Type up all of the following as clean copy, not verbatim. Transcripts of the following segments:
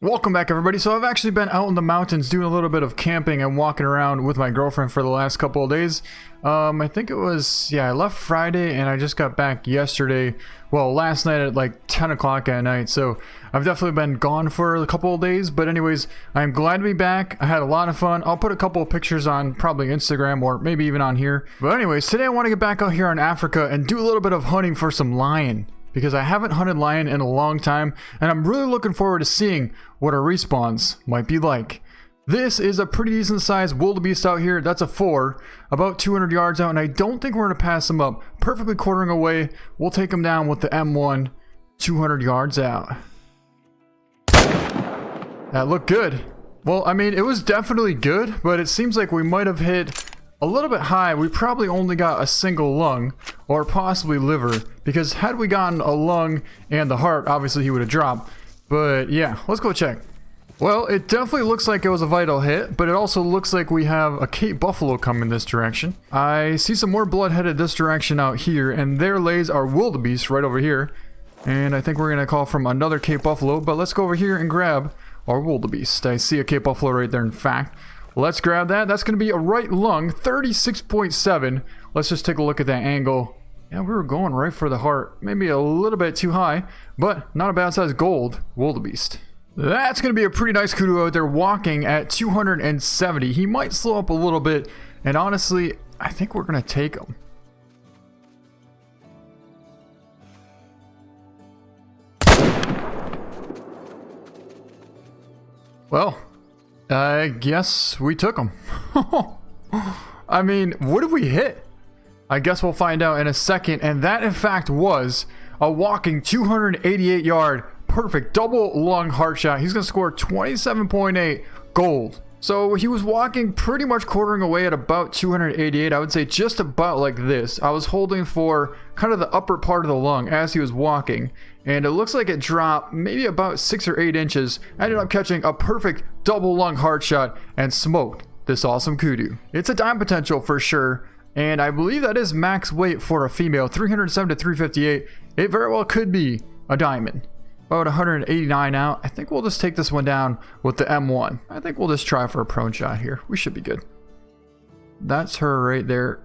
Welcome back, everybody. So I've actually been out in the mountains doing a little bit of camping and walking around with my girlfriend for the last couple of days. I think it was, I left Friday and I just got back yesterday. Well, last night at like 10 o'clock at night. So I've definitely been gone for a couple of days. But anyways, I'm glad to be back. I had a lot of fun. I'll put a couple of pictures on probably Instagram or maybe even on here. But anyways, today I want to get back out here in Africa and do a little bit of hunting for some lion, because I haven't hunted lion in a long time, and I'm really looking forward to seeing what our respawns might be like. This is a pretty decent sized wildebeest out here. That's a 4, about 200 yards out, and I don't think we're going to pass him up. Perfectly quartering away. We'll take him down with the M1, 200 yards out. That looked good. Well, I mean, it was definitely good, but it seems like we might have hit a little bit high. We probably only got a single lung, or possibly liver, because had we gotten a lung and the heart, obviously he would have dropped. But yeah, let's go check. Well, it definitely looks like it was a vital hit, but it also looks like we have a Cape Buffalo coming this direction. I see some more blood headed this direction out here, and there lays our wildebeest right over here. And I think we're gonna call from another Cape Buffalo, but let's go over here and grab our wildebeest. I see a Cape Buffalo right there, in fact. Let's grab that. That's going to be a right lung, 36.7. Let's just take a look at that angle. Yeah, we were going right for the heart. Maybe a little bit too high, but not a bad size gold wildebeest. That's going to be a pretty nice kudu out there walking at 270. He might slow up a little bit, and honestly, I think we're going to take him. Well, I guess we took him. I mean, what did we hit? I guess we'll find out in a second. And that, in fact, was a walking 288 yard, perfect double lung heart shot. He's going to score 27.8 gold. So he was walking pretty much quartering away at about 288. I would say just about like this. I was holding for kind of the upper part of the lung as he was walking, and it looks like it dropped maybe about 6 or 8 inches. I ended up catching a perfect double lung heart shot and smoked this awesome kudu. It's a dime potential for sure, and I believe that is max weight for a female, 307 to 358. It very well could be a diamond. About 189 out. I think we'll just take this one down with the M1. I think we'll just try for a prone shot here. We should be good. That's her right there.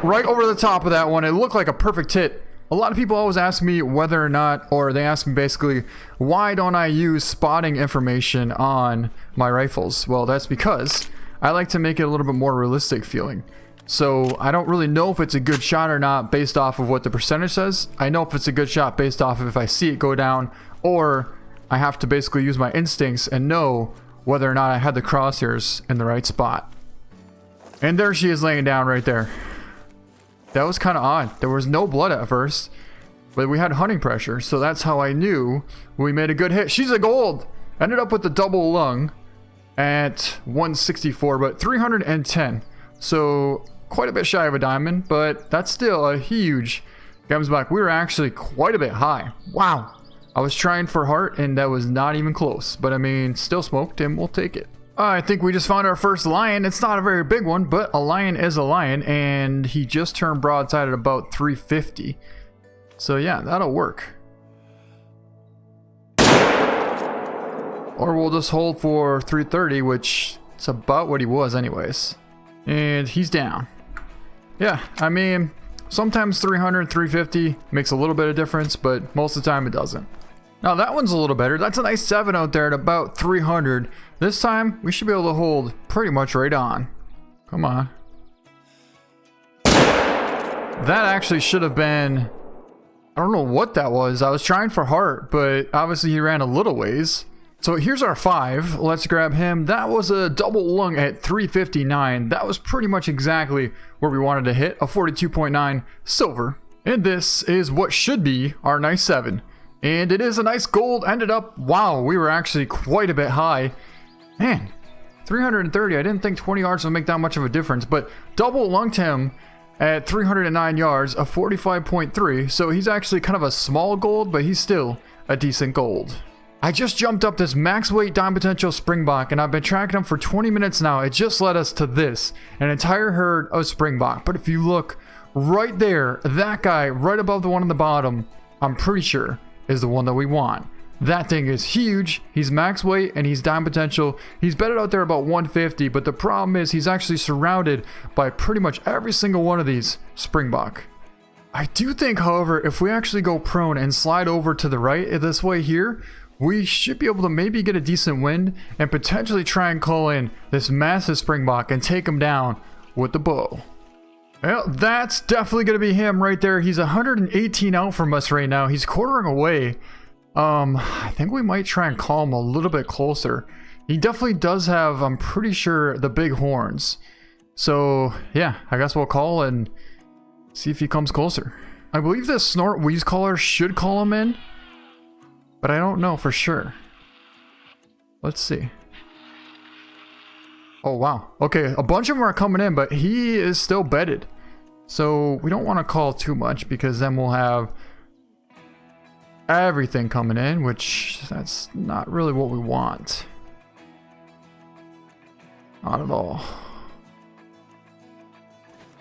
Right over the top of that one. It looked like a perfect hit. A lot of people always ask me whether or not, or they ask me basically, why don't I use spotting information on my rifles? Well, that's because I like to make it a little bit more realistic feeling. So I don't really know if it's a good shot or not based off of what the percentage says. I know if it's a good shot based off of if I see it go down, or I have to basically use my instincts and know whether or not I had the crosshairs in the right spot. And there she is laying down right there. That was kind of odd. There was no blood at first, but we had hunting pressure. So that's how I knew we made a good hit. She's a gold. Ended up with the double lung at 164, but 310. So quite a bit shy of a diamond, but that's still a huge comes back. We were actually quite a bit high. Wow. I was trying for heart and that was not even close, but I mean, still smoked and we'll take it. I think we just found our first lion. It's not a very big one, but a lion is a lion, and he just turned broadside at about 350. So yeah, that'll work. Or we'll just hold for 330, which is about what he was anyways. And he's down. Yeah, I mean, sometimes 300, 350 makes a little bit of difference, but most of the time it doesn't. Now that one's a little better. That's a nice 7 out there at about 300. This time, we should be able to hold pretty much right on. Come on. That actually should have been... I don't know what that was. I was trying for heart, but obviously he ran a little ways. So here's our 5. Let's grab him. That was a double lung at 359. That was pretty much exactly where we wanted to hit. A 42.9 silver. And this is what should be our nice 7. And it is a nice gold. Ended up, wow, we were actually quite a bit high. Man, 330. I didn't think 20 yards would make that much of a difference. But double lunged him at 309 yards, a 45.3. So he's actually kind of a small gold, but he's still a decent gold. I just jumped up this max weight dime potential springbok, and I've been tracking him for 20 minutes now. It just led us to this, an entire herd of springbok. But if you look right there, that guy right above the one on the bottom, I'm pretty sure is the one that we want. That thing is huge. He's max weight and he's dime potential. He's bedded out there about 150, but the problem is he's actually surrounded by pretty much every single one of these springbok. I do think, however, if we actually go prone and slide over to the right this way here, we should be able to maybe get a decent wind and potentially try and call in this massive springbok and take him down with the bow. Well, that's definitely going to be him right there. He's 118 out from us right now. He's quartering away. I think we might try and call him a little bit closer. He definitely does have, I'm pretty sure, the big horns. So, yeah, I guess we'll call and see if he comes closer. I believe this snort wheeze caller should call him in, but I don't know for sure. Let's see. Oh, wow. Okay, a bunch of them are coming in, but he is still bedded. So we don't want to call too much because then we'll have everything coming in, which that's not really what we want. Not at all.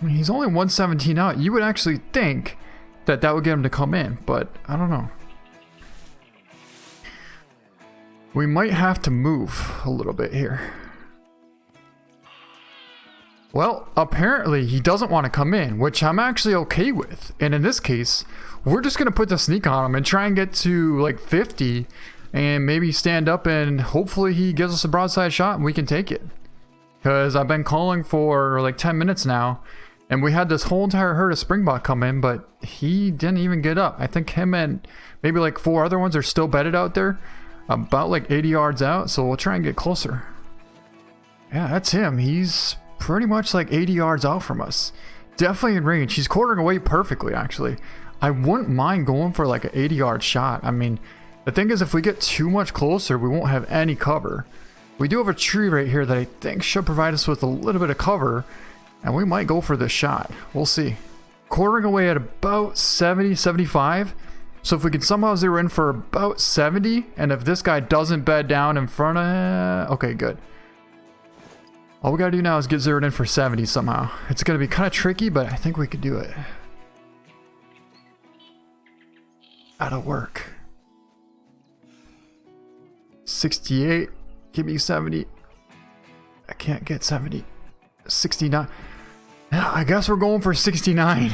I mean, he's only 117 out. You would actually think that that would get him to come in, but I don't know. We might have to move a little bit here. Well, apparently he doesn't want to come in, which I'm actually okay with. And in this case, we're just going to put the sneak on him and try and get to like 50 and maybe stand up and hopefully he gives us a broadside shot and we can take it. Because I've been calling for like 10 minutes now and we had this whole entire herd of springbok come in, but he didn't even get up. I think him and maybe like 4 other ones are still bedded out there, about like 80 yards out. So we'll try and get closer. Yeah, that's him. He's pretty much like 80 yards out from us. Definitely in range. He's quartering away perfectly, actually. I wouldn't mind going for like an 80-yard shot. I mean, the thing is, if we get too much closer, we won't have any cover. We do have a tree right here that I think should provide us with a little bit of cover, and we might go for this shot. We'll see. Quartering away at about 70, 75. So if we can somehow zero in for about 70, and if this guy doesn't bed down in front of... Okay, good. All we gotta do now is get zeroed in for 70 somehow. It's gonna be kind of tricky, but I think we could do it. That'll work. 68. Give me 70. I can't get 70. 69. Yeah, I guess we're going for 69.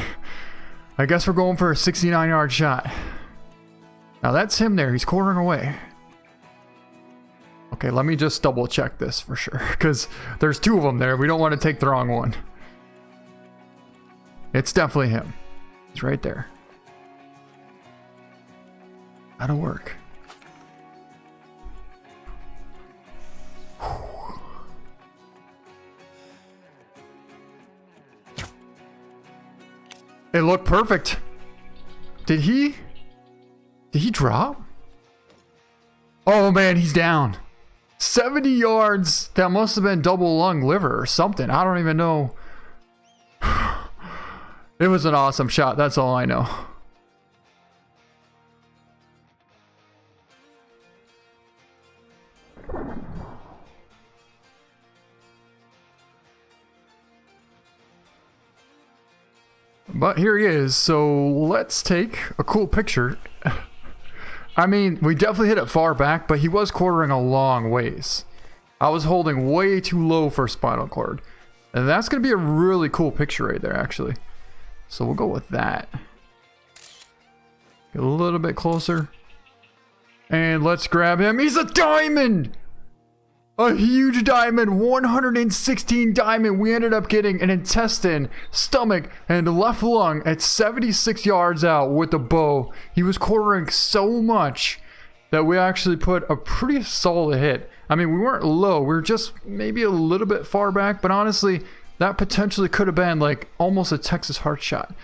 I guess we're going for a 69-yard shot. Now that's him there. He's quartering away. Okay, let me just double check this for sure, because there's 2 of them there. We don't want to take the wrong one. It's definitely him. He's right there. That'll work. It looked perfect. Did he drop? Oh man, he's down. 70 yards. That must have been double lung liver or something. I don't even know. It was an awesome shot. That's all I know. But here he is. So let's take a cool picture. I mean, we definitely hit it far back, but he was quartering a long ways. I was holding way too low for spinal cord. And that's going to be a really cool picture right there, actually. So we'll go with that. Get a little bit closer. And let's grab him. He's a diamond! A huge diamond, 116 diamond. We ended up getting an intestine, stomach, and left lung at 76 yards out with the bow. He was quartering so much that we actually put a pretty solid hit. I mean, we weren't low. We were just maybe a little bit far back, but honestly, that potentially could have been like almost a Texas heart shot.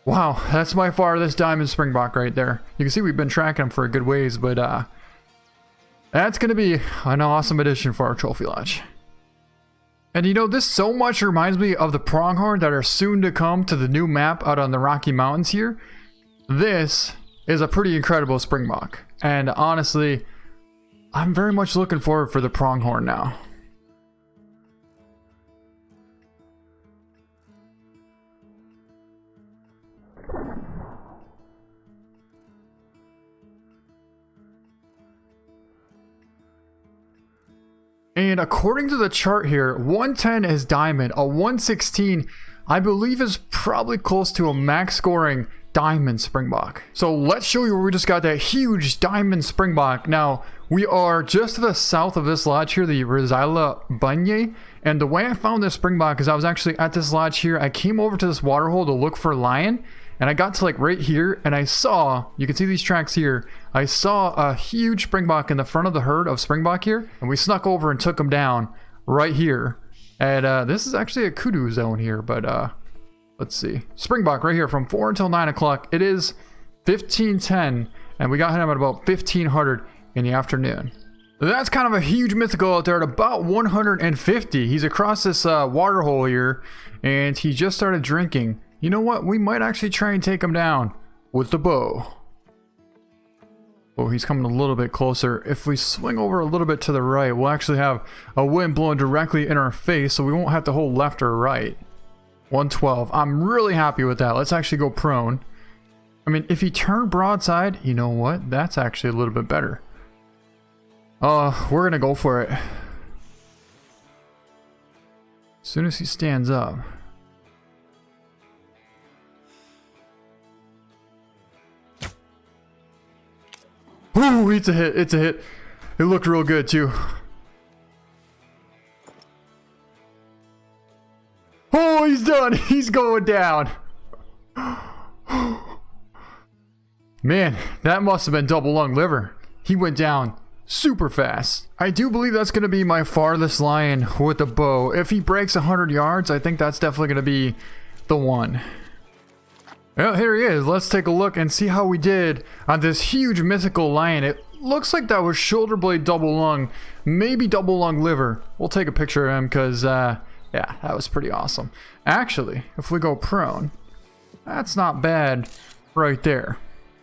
Wow, that's by far this diamond springbok right there. You can see we've been tracking him for a good ways, but that's going to be an awesome addition for our trophy lodge. And you know, this so much reminds me of the pronghorn that are soon to come to the new map out on the Rocky Mountains here. This is a pretty incredible springbok. And honestly, I'm very much looking forward for the pronghorn now. And according to the chart here, 110 is diamond. A 116, I believe, is probably close to a max scoring diamond springbok. So let's show you where we just got that huge diamond springbok. Now, we are just to the south of this lodge here, the GRIZZLY bunye. And the way I found this springbok is I was actually at this lodge here. I came over to this water hole to look for lion. And I got to like right here and I saw, you can see these tracks here. I saw a huge springbok in the front of the herd of springbok here. And we snuck over and took him down right here. And this is actually a kudu zone here, but let's see. Springbok right here from 4 until 9 o'clock. It is 1510 and we got him at about 1500 in the afternoon. That's kind of a huge mythical out there at about 150. He's across this water hole here and he just started drinking. You know what? We might actually try and take him down with the bow. Oh, he's coming a little bit closer. If we swing over a little bit to the right, we'll actually have a wind blowing directly in our face, so we won't have to hold left or right. 112. I'm really happy with that. Let's actually go prone. I mean, if he turned broadside, you know what? That's actually a little bit better. We're gonna go for it. As soon as he stands up. Ooh, it's a hit, it's a hit. It looked real good too. Oh, he's done. He's going down. Man, that must have been double lung liver. He went down super fast. I do believe that's going to be my farthest lion with the bow. If he breaks 100 yards, I think that's definitely going to be the one. Well, here he is. Let's take a look and see how we did on this huge mythical lion. It looks like that was shoulder blade double lung, maybe double lung liver. We'll take a picture of him because, yeah, that was pretty awesome. Actually, if we go prone, that's not bad right there.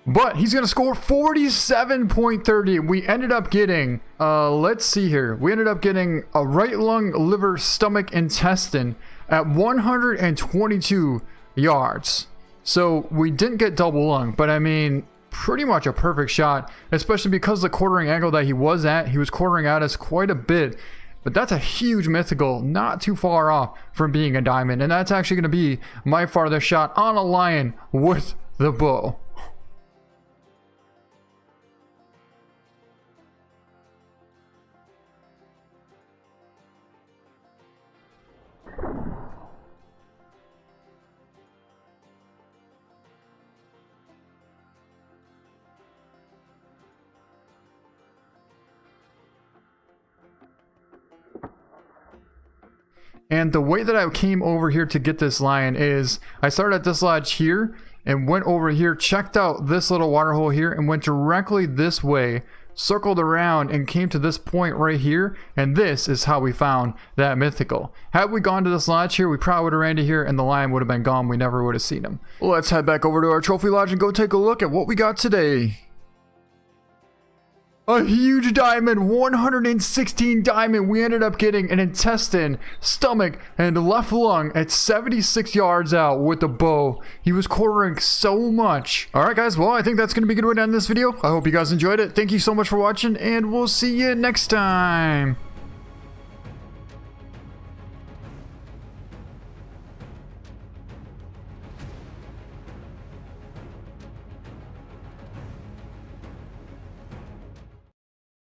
But he's going to score 47.30. We ended up getting, let's see here. We ended up getting a right lung, liver, stomach, intestine at 122 yards. So we didn't get double lung, but I mean, pretty much a perfect shot, especially because the quartering angle that he was at, he was quartering at us quite a bit. But that's a huge mythical, not too far off from being a diamond. And that's actually going to be my farthest shot on a lion with the bow. And the way that I came over here to get this lion is I started at this lodge here and went over here, checked out this little water hole here and went directly this way, circled around and came to this point right here. And this is how we found that mythical. Had we gone to this lodge here, we probably would have ran to here and the lion would have been gone. We never would have seen him. Let's head back over to our trophy lodge and go take a look at what we got today. A huge diamond, 116 diamond. We ended up getting an intestine, stomach, and left lung at 76 yards out with the bow. He was quartering so much. Alright guys, well I think that's going to be a good way to end this video. I hope you guys enjoyed it. Thank you so much for watching and we'll see you next time.